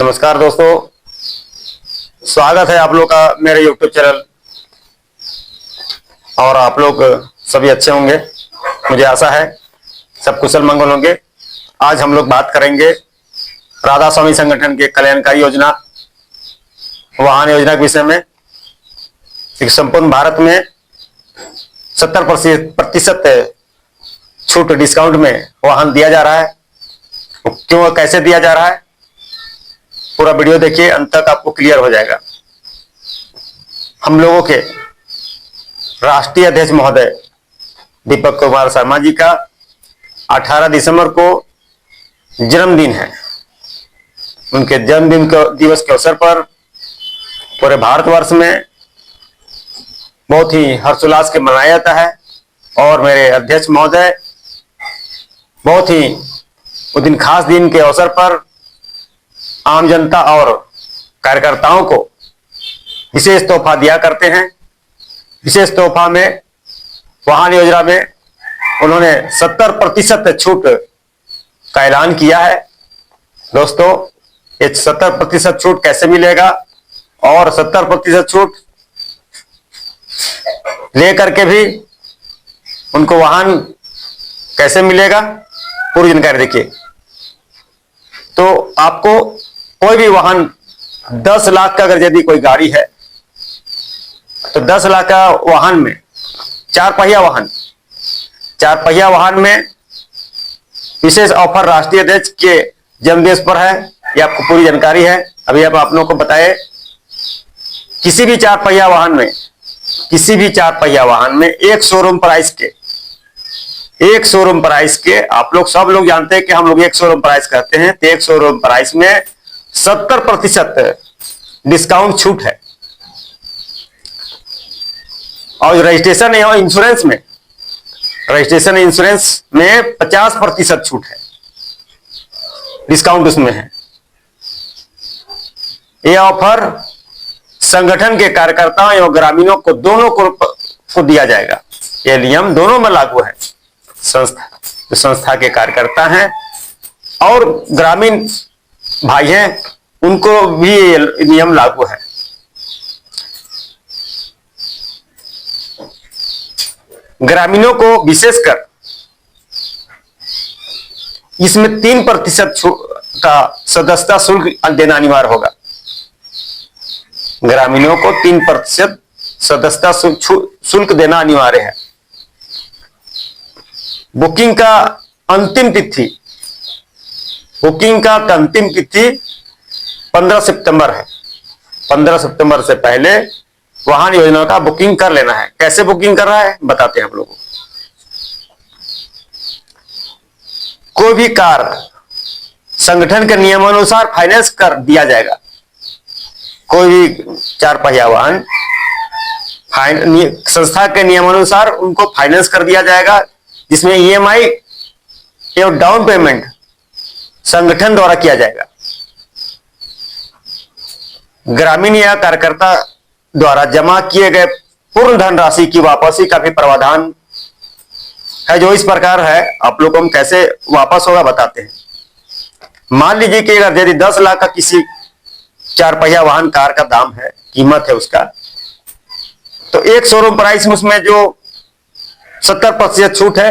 नमस्कार दोस्तों, स्वागत है आप लोग का मेरे YouTube चैनल। और आप लोग सभी अच्छे होंगे, मुझे आशा है सब कुशल मंगल होंगे। आज हम लोग बात करेंगे राधा स्वामी संगठन के कल्याणकारी योजना वाहन योजना के विषय में। संपूर्ण भारत में 70% छूट डिस्काउंट में वाहन दिया जा रहा है। क्यों, कैसे दिया जा रहा है, पूरा वीडियो देखिए, अंत तक आपको क्लियर हो जाएगा। हम लोगों के राष्ट्रीय अध्यक्ष महोदय दीपक कुमार शर्मा जी का 18 दिसंबर को जन्मदिन है। उनके जन्मदिन दिवस के अवसर पर पूरे भारतवर्ष में बहुत ही हर्षोल्लास के मनाया जाता है। और मेरे अध्यक्ष महोदय बहुत ही उस दिन खास दिन के अवसर पर आम जनता और कार्यकर्ताओं को विशेष तोहफा दिया करते हैं। विशेष तोहफा में वाहन योजना में उन्होंने 70% छूट का ऐलान किया है। दोस्तों, ये 70% छूट कैसे मिलेगा और 70% छूट लेकर के भी उनको वाहन कैसे मिलेगा, पूरी जानकारी देखिए। तो आपको कोई भी वाहन 10 लाख का, अगर यदि कोई गाड़ी है तो 10 लाख का वाहन में चार पहिया वाहन में विशेष ऑफर राष्ट्रीय अध्यक्ष के जन्मदिन पर है। ये आपको पूरी जानकारी है। अभी आप लोगों को बताए, किसी भी चार पहिया वाहन में एक शोरूम प्राइस के आप लोग सब लोग जानते हैं कि हम लोग एक शोरूम प्राइस कहते हैं, तो एक शोरूम प्राइस में 70% डिस्काउंट छूट है। और रजिस्ट्रेशन या इंश्योरेंस में 50% छूट है, डिस्काउंट उसमें है। यह ऑफर संगठन के कार्यकर्ताओं एवं ग्रामीणों को दोनों को दिया जाएगा। यह नियम दोनों में लागू है। संस्था के कार्यकर्ता हैं और ग्रामीण भाई हैं, उनको भी ये नियम लागू है। ग्रामीणों को विशेषकर इसमें 3% का सदस्यता शुल्क देना अनिवार्य होगा। ग्रामीणों को 3% सदस्यता शुल्क देना अनिवार्य है। बुकिंग का अंतिम तिथि 15 सितंबर है। 15 सितंबर से पहले वाहन योजना का बुकिंग कर लेना है। कैसे बुकिंग कर रहा है बताते हैं आप लोगों को। कोई भी कार संगठन के नियमानुसार फाइनेंस कर दिया जाएगा। कोई भी चार पहिया वाहन संस्था के नियमानुसार उनको फाइनेंस कर दिया जाएगा, जिसमें ईएमआई एवं डाउन पेमेंट संगठन द्वारा किया जाएगा। ग्रामीण या कार्यकर्ता द्वारा जमा किए गए पूर्ण धनराशि की वापसी का भी प्रावधान है, जो इस प्रकार है। आप लोगों को हम कैसे वापस होगा बताते हैं। मान लीजिए कि अगर यदि 10 लाख का किसी चार पहिया वाहन कार का दाम है, कीमत है उसका, तो एक शोरूम प्राइस में उसमें जो 70% छूट है,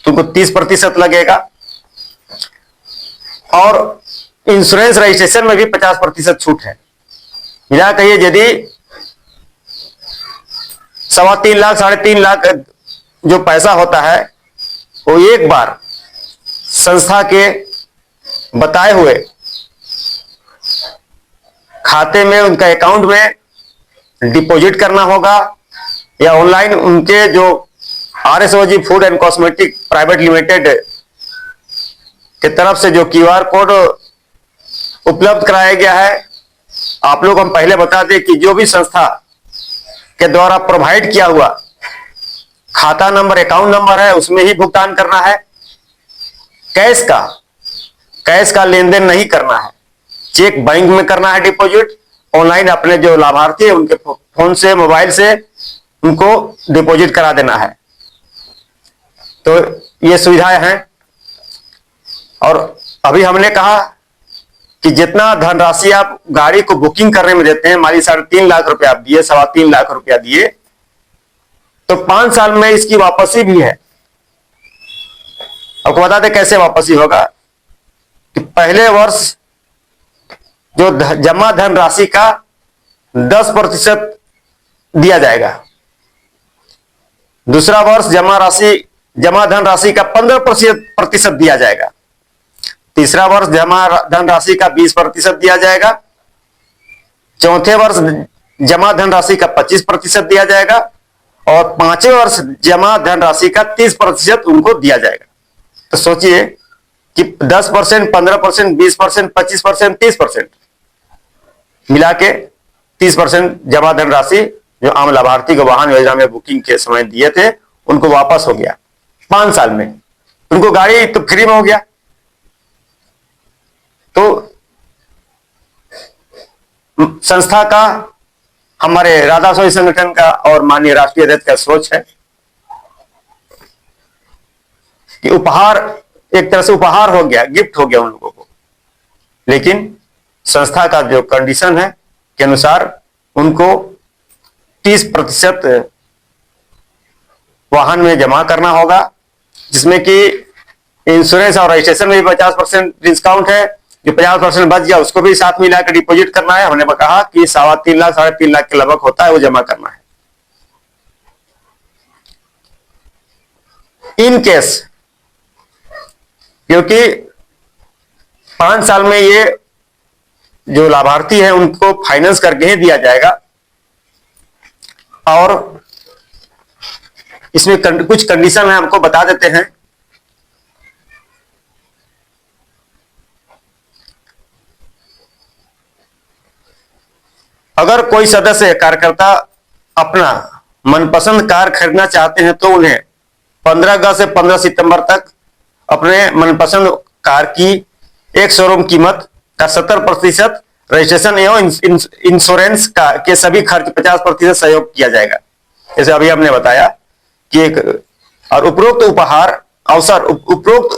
तुमको 30% लगेगा। और इंश्योरेंस रजिस्ट्रेशन में भी 50% छूट है। मिला कहिए यदि 3.25 लाख 3.5 लाख जो पैसा होता है, वो एक बार संस्था के बताए हुए खाते में, उनका अकाउंट में डिपॉजिट करना होगा, या ऑनलाइन उनके जो RSOG food and cosmetic private limited के तरफ से जो QR कोड उपलब्ध कराया गया है। आप लोग हम पहले बता दें कि जो भी संस्था के द्वारा प्रोवाइड किया हुआ खाता नंबर, अकाउंट नंबर है, उसमें ही भुगतान करना है। कैश का लेन देन नहीं करना है। चेक बैंक में करना है डिपॉजिट। ऑनलाइन अपने जो लाभार्थी है उनके फोन से, मोबाइल से उनको डिपॉजिट करा देना है। तो ये सुविधाएं हैं। और अभी हमने कहा कि जितना धनराशि आप गाड़ी को बुकिंग करने में देते हैं, मान लीजिए 3.5 लाख रुपया आप दिए, 3.25 लाख रुपया दिए, तो 5 साल में इसकी वापसी भी है। आपको बता दें कैसे वापसी होगा कि पहले वर्ष जो जमा धनराशि का 10% दिया जाएगा, दूसरा वर्ष जमा धनराशि का 15% दिया जाएगा, तीसरा वर्ष जमा धनराशि का 20% दिया जाएगा, चौथे वर्ष जमा धनराशि का 25% दिया जाएगा और 5वें वर्ष जमा धनराशि का 30% उनको दिया जाएगा। तो सोचिए कि 10%, 15%, 20%, 25%, 30% मिला के 30% जमा धनराशि जो आम लाभार्थी को वाहन योजना में बुकिंग के समय दिए थे उनको वापस हो गया 5 साल में। उनको गाड़ी तो फ्री में हो गया। तो संस्था का, हमारे राधा स्वामी संगठन का और माननीय राष्ट्रीय अध्यक्ष का सोच है कि उपहार, एक तरह से उपहार हो गया, गिफ्ट हो गया उन लोगों को, लेकिन संस्था का जो कंडीशन है के अनुसार उनको 30% वाहन में जमा करना होगा, जिसमें कि इंश्योरेंस और रजिस्ट्रेशन में भी 50% डिस्काउंट है। जो 50% बच गया उसको भी साथ मिला कर डिपोजिट करना है। हमने कहा कि 3.25 लाख 3.5 लाख के लगभग होता है, वो जमा करना है। इन केस क्योंकि 5 साल में ये जो लाभार्थी है उनको फाइनेंस करके ही दिया जाएगा और इसमें कुछ कंडीशन है, हमको बता देते हैं। अगर कोई सदस्य कार्यकर्ता अपना मनपसंद कार खरीदना चाहते हैं तो उन्हें 15 अगस्त से 15 सितंबर तक अपने मनपसंद कार की एक शोरूम कीमत का 70%, रजिस्ट्रेशन एवं इंश्योरेंस का के सभी खर्च 50% सहयोग किया जाएगा। जैसे अभी हमने बताया कि और उपरोक्त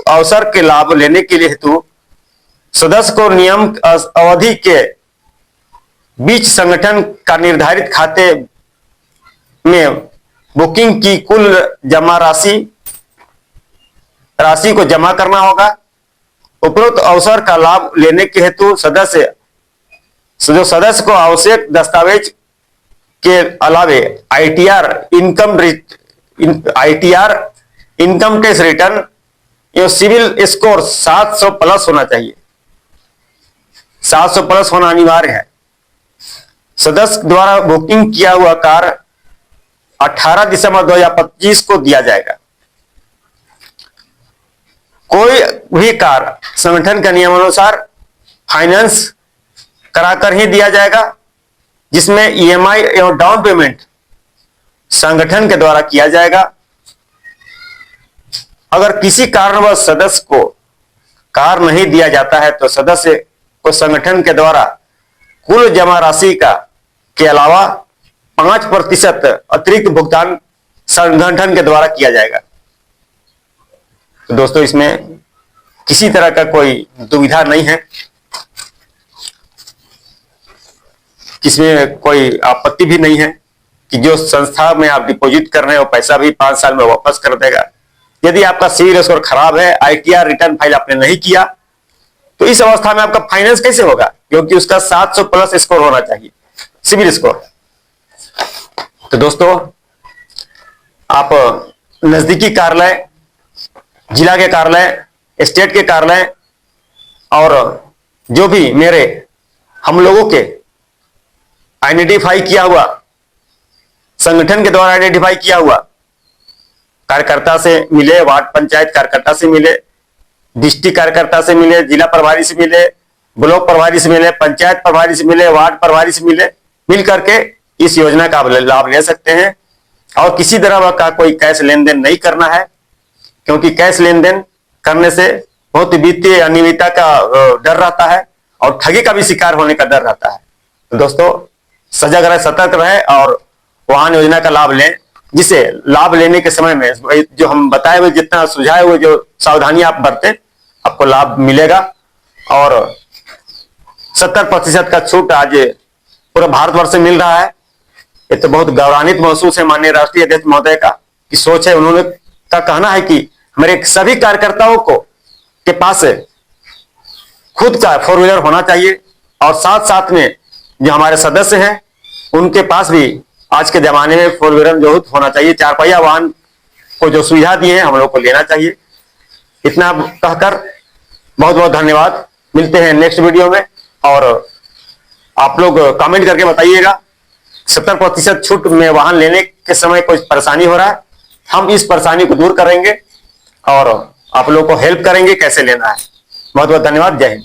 अवसर के लाभ लेने के लिए हेतु सदस्य को नियम अवधि के बीच संगठन का निर्धारित खाते में बुकिंग की कुल जमा राशि को जमा करना होगा। उपरोक्त अवसर का लाभ लेने के हेतु सदस्य को आवश्यक दस्तावेज के अलावे आईटीआर इनकम टैक्स रिटर्न एवं सिविल स्कोर 700 प्लस होना चाहिए। 700 प्लस होना अनिवार्य है। सदस्य द्वारा बुकिंग किया हुआ कार 18 दिसंबर 2025 को दिया जाएगा। कोई भी कार संगठन के नियमानुसार फाइनेंस कराकर ही दिया जाएगा, जिसमें ईएमआई एवं डाउन पेमेंट संगठन के द्वारा किया जाएगा। अगर किसी कारणवश सदस्य को कार नहीं दिया जाता है तो सदस्य को संगठन के द्वारा कुल जमा राशि के अलावा 5% अतिरिक्त भुगतान संगठन के द्वारा किया जाएगा। तो दोस्तों, इसमें किसी तरह का कोई दुविधा नहीं है, इसमें कोई आपत्ति भी नहीं है कि जो संस्था में आप डिपॉजिट कर रहे हो पैसा भी 5 साल में वापस कर देगा। यदि आपका सिविल स्कोर खराब है, आईटीआर रिटर्न फाइल आपने नहीं किया, तो इस अवस्था में आपका फाइनेंस कैसे होगा? क्योंकि उसका 700 प्लस स्कोर होना चाहिए, सिविल स्कोर। तो दोस्तों, आप नजदीकी कार्यालय, जिला के कार्यालय, स्टेट के कार्यालय और जो भी हम लोगों के आइडेंटिफाई किया हुआ, संगठन के द्वारा आइडेंटिफाई किया हुआ कार्यकर्ता से मिले, वार्ड पंचायत कार्यकर्ता से मिले, डिस्ट्रिक्ट कार्यकर्ता से मिले, जिला प्रभारी से मिले, ब्लॉक प्रभारी से मिले, पंचायत प्रभारी से मिले, वार्ड प्रभारी से मिले, मिल करके इस योजना का लाभ ले सकते हैं। और किसी तरह का कोई कैश लेन देन नहीं करना है, क्योंकि कैश लेन देन करने से बहुत वित्तीय अनियमितता का डर रहता है और ठगी का भी शिकार होने का डर रहता है। तो दोस्तों, सजग रहे, सतर्क रहे और वाहन योजना का लाभ लें, जिसे लाभ लेने के समय में जो हम बताए हुए, जितना सुझाए हुए जो सावधानी आप बरतें, आपको लाभ मिलेगा। और 70% का छूट आज पूरे भारतवर्ष से मिल रहा है। ये तो बहुत गौरवान्वित महसूस है माननीय राष्ट्रीय अध्यक्ष महोदय का कि सोच है। उन्होंने का कहना है कि हमारे सभी कार्यकर्ताओं को के पास खुद का 4 व्हीलर होना चाहिए और साथ साथ में जो हमारे सदस्य हैं उनके पास भी आज के जमाने में 4 व्हीलर जो होना चाहिए। 4 पहिया वाहन को जो सुविधा दी है हम लोग को लेना चाहिए। इतना कहकर बहुत बहुत धन्यवाद। मिलते हैं नेक्स्ट वीडियो में और आप लोग कमेंट करके बताइएगा 70% छूट में वाहन लेने के समय कोई परेशानी हो रहा है, हम इस परेशानी को दूर करेंगे और आप लोग को हेल्प करेंगे कैसे लेना है। बहुत बहुत धन्यवाद। जय हिंद।